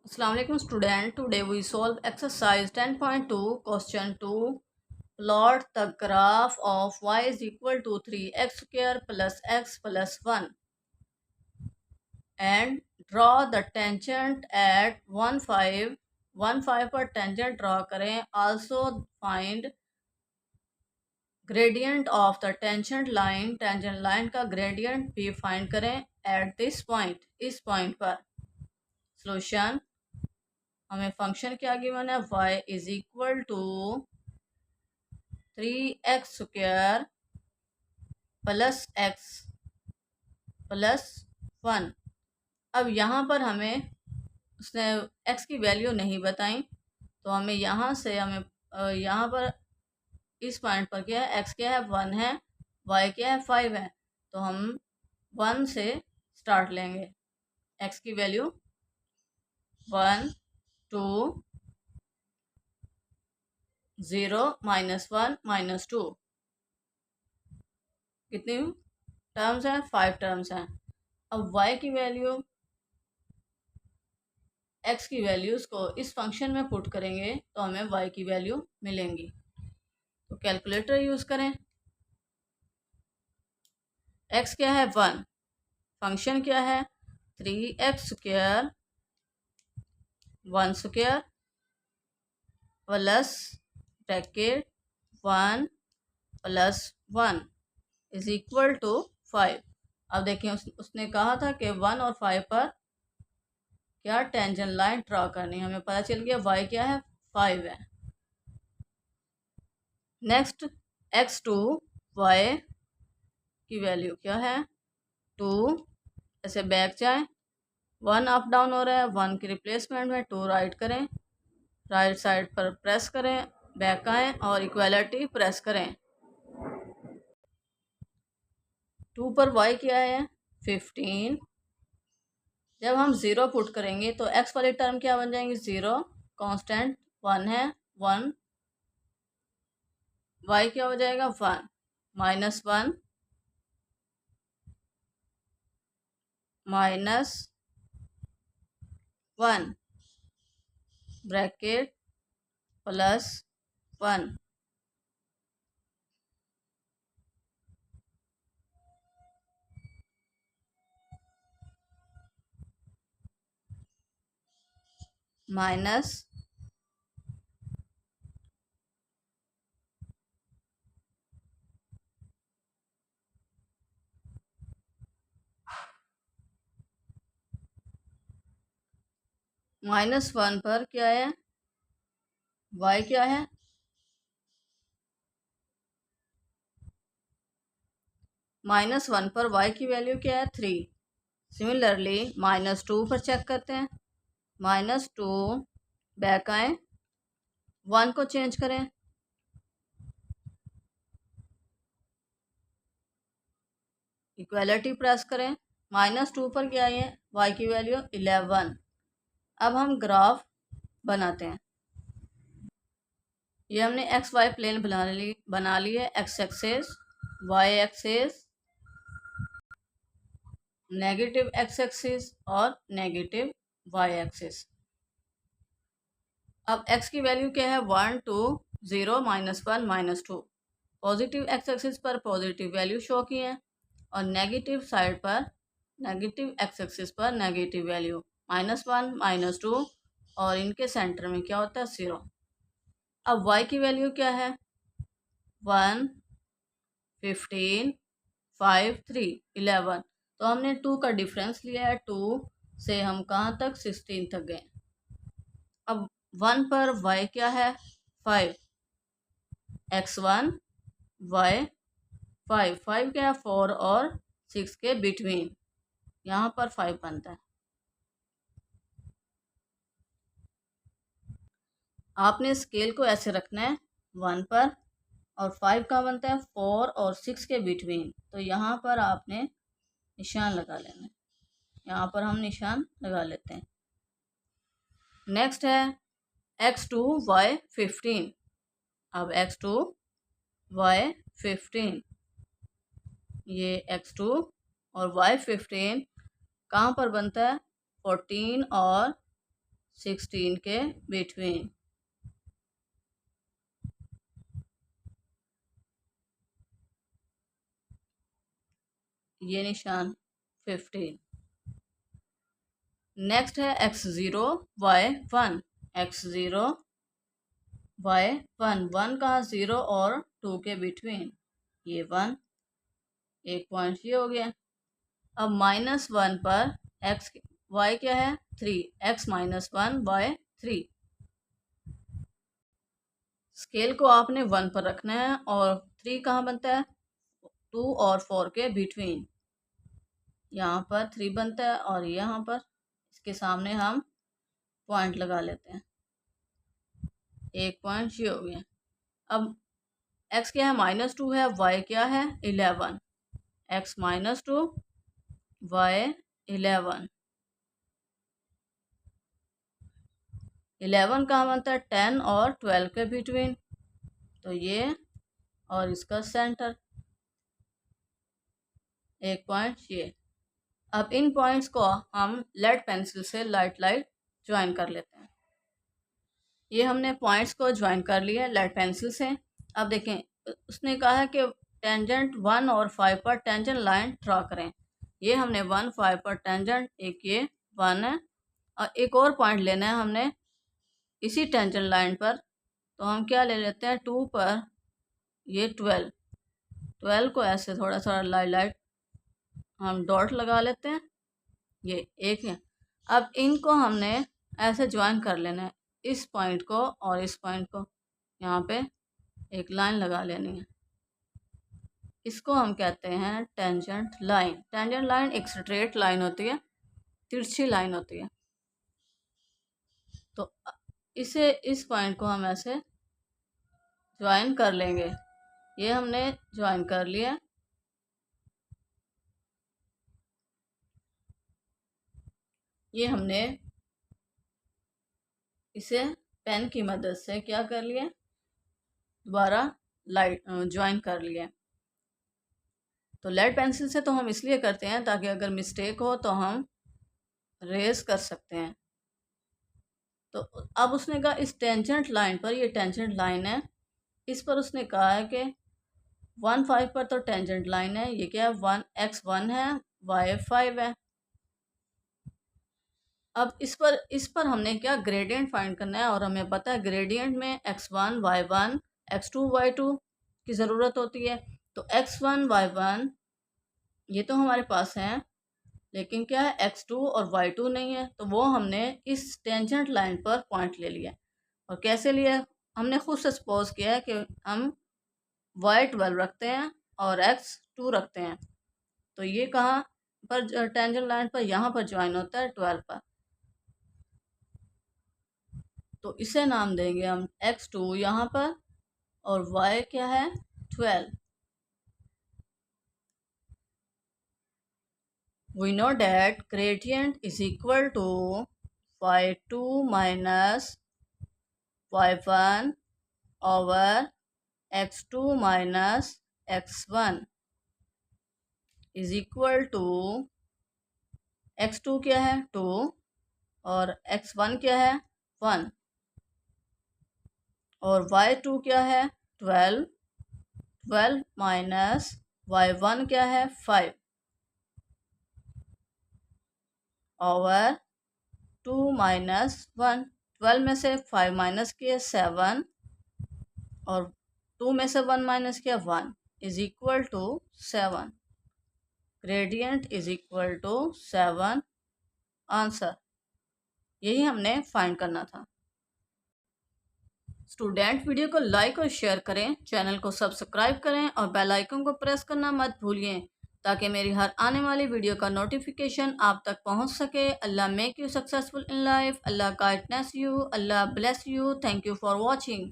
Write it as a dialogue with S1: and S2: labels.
S1: Assalamu alaikum student. Today we solve exercise 10.2 question 2. Plot the graph of y is equal to 3x square plus x plus 1 and draw the tangent at 1 5 पर tangent draw करें. Also find gradient of the tangent line का gradient भी find करें at this point, इस point पर. Solution हमें function क्या given है y is equal to 3x square plus x plus 1। अब यहाँ पर हमें उसने x की वैल्यू नहीं बताई, तो हमें यहाँ से यहाँ पर इस पॉइंट पर क्या है, x क्या है 1 है, y क्या है 5 है, तो हम 1 से स्टार्ट लेंगे। x की वैल्यू 1 2 0 -1 -2 कितनी टर्म्स हैं, 5 टर्म्स हैं। अब y की वैल्यू x की वैल्यूज को इस फंक्शन में पुट करेंगे तो हमें y की वैल्यू मिलेंगी। तो कैलकुलेटर यूज करें। x क्या है 1, फंक्शन क्या है 3x square 1 square plus bracket 1 plus 1 is equal to 5। अब देखिए उसने कहा था कि 1 और 5 पर क्या टेंजेंट लाइन ड्रॉ करनी, हमें पता चल गया y क्या है 5 है। नेक्स्ट x2 y की वैल्यू क्या है 2, ऐसे बैक जाए 1 अप डाउन हो रहा है, 1 की रिप्लेसमेंट में 2 राइट करें, राइट साइड पर प्रेस करें, बैक आए और इक्वालिटी प्रेस करें। 2 पर y क्या है 15। जब हम 0 पुट करेंगे तो x वाली टर्म क्या बन जाएंगी 0, कांस्टेंट 1 है 1, y क्या हो जाएगा 1 -1 -1 ब्रैकेट प्लस 1 माइनस -1 पर क्या है y क्या है -1 पर y की वैल्यू क्या है 3। सिमिलरली -2 पर चेक करते हैं, -2 बैक आए 1 को चेंज करें, इक्वालिटी प्रेस करें, -2 पर क्या है y की वैल्यू 11। अब हम ग्राफ बनाते हैं। ये हमने एक्स वाई प्लेन बना ली है, x axis y axis negative x axis और नेगेटिव वाई एक्सिस। अब x की वैल्यू क्या है 1 2 0 -1 -2। पॉजिटिव एक्स एक्सिस पर पॉजिटिव वैल्यू शो की है और नेगेटिव साइड पर नेगेटिव एक्स एक्सिस पर नेगेटिव वैल्यू -1 -2 और इनके सेंटर में क्या होता है 0। अब y की वैल्यू क्या है 1 15 5 3 11। तो हमने 2 का डिफरेंस लिया है, 2 से हम कहाँ तक 16 तक गए। अब 1 पर y क्या है 5, x1 y 5 5 क्या है 4 और 6 के बिटवीन, यहाँ पर 5 बनता है। आपने स्केल को ऐसे रखना है 1 पर, और 5 का बनता है 4 और 6 के बिटवीन, तो यहाँ पर आपने निशान लगा लेना है। यहाँ पर हम निशान लगा लेते हैं। नेक्स्ट है x2 y 15। अब x2 y 15, ये x2 और y 15 कहाँ पर बनता है 14 और 16 के बिटवीन। ये निशान 15। नेक्स्ट है x0 y1। x0 y1, 1 कहाँ 0 और 2 के बिटवीन, ये 1, एक पॉइंट ये हो गया। अब -1 पर x y क्या है 3, x -1 y 3। स्केल को आपने 1 पर रखना है और 3 कहाँ बनता है 2 और 4 के बिटवीन। यहाँ पर 3 बनता है और यहाँ पर इसके सामने हम पॉइंट लगा लेते हैं, एक पॉइंट ये हो गया। अब x क्या है -2 है, y क्या है 11, x -2 y 11। 11 कहाँ बनता है 10 और 12 के बिटवीन, तो ये और इसका सेंटर, एक पॉइंट ये। अब इन पॉइंट्स को हम लेड पेंसिल से लाइट ज्वाइन कर लेते हैं। ये हमने पॉइंट्स को ज्वाइन कर लिया लेड पेंसिल से। अब देखें उसने कहा है कि टेंजेंट 1 और 5 पर टेंजेंट लाइन ड्रा करें। ये हमने 1 5 पर टेंजेंट, एक ये 1 है और एक और पॉइंट लेना है हमने इसी टेंजेंट लाइन पर, तो हम क्या ले लेते हैं 2 पर ये 12 को ऐसे थोड़ा सा लाइट हम डॉट लगा लेते हैं, ये एक है। अब इनको हमने ऐसे ज्वाइन कर लेना है, इस पॉइंट को और इस पॉइंट को, यहाँ पे एक लाइन लगा लेनी है। इसको हम कहते हैं टेंजेंट लाइन। टेंजेंट लाइन एक स्ट्रेट लाइन होती है, तिरछी लाइन होती है। तो इसे इस पॉइंट को हम ऐसे ज्वाइन कर लेंगे। ये हमने ज्वाइन कर लिया। ये हमने इसे पेन की मदद से क्या कर लिया, दोबारा लाइट ज्वाइन कर लिया। तो लेड पेंसिल से तो हम इसलिए करते हैं ताकि अगर मिस्टेक हो तो हम रेज कर सकते हैं। तो अब उसने कहा इस टेंजेंट लाइन पर, ये टेंजेंट लाइन है, इस पर उसने कहा है कि 1 5 पर तो टेंजेंट लाइन है, ये क्या है 1 x 1 है y 5 है। अब इस पर हमने क्या ग्रेडियंट फाइंड करना है और हमें पता है ग्रेडियंट में x1 y1 x2 y2 की ज़रूरत होती है। तो x1 y1 ये तो हमारे पास है, लेकिन क्या है x2 और y2 नहीं है, तो वो हमने इस टेंजेंट लाइन पर पॉइंट ले लिया। और कैसे लिया, हमने खुद से सपोज किया है कि हम y12 रखते हैं और x2 रखते हैं, तो ये कहाँ पर टेंजेंट लाइन पर, यहाँ पर ज्वाइन होता है 12 पर, तो इसे नाम देंगे हम x2 यहाँ पर और y क्या है 12। We know that gradient is equal to y2 minus y1 over x2 minus x1 is equal to x2 क्या है 2 और x1 क्या है 1 और y2 क्या है 12 माइनस y1 क्या है 5 ओवर 2 माइनस 1। 12 में से 5 माइनस किया 7 और 2 में से 1 माइनस किया 1 is equal to 7। Gradient is equal to 7 answer. यही हमने फाइंड करना था। स्टूडेंट वीडियो को लाइक और शेयर करें, चैनल को सब्सक्राइब करें और बेल आइकन को प्रेस करना मत भूलिए ताकि मेरी हर आने वाली वीडियो का नोटिफिकेशन आप तक पहुंच सके। अल्लाह make you successful in life, अल्लाह गाइडनेस यू, अल्लाह bless you. Thank you for watching.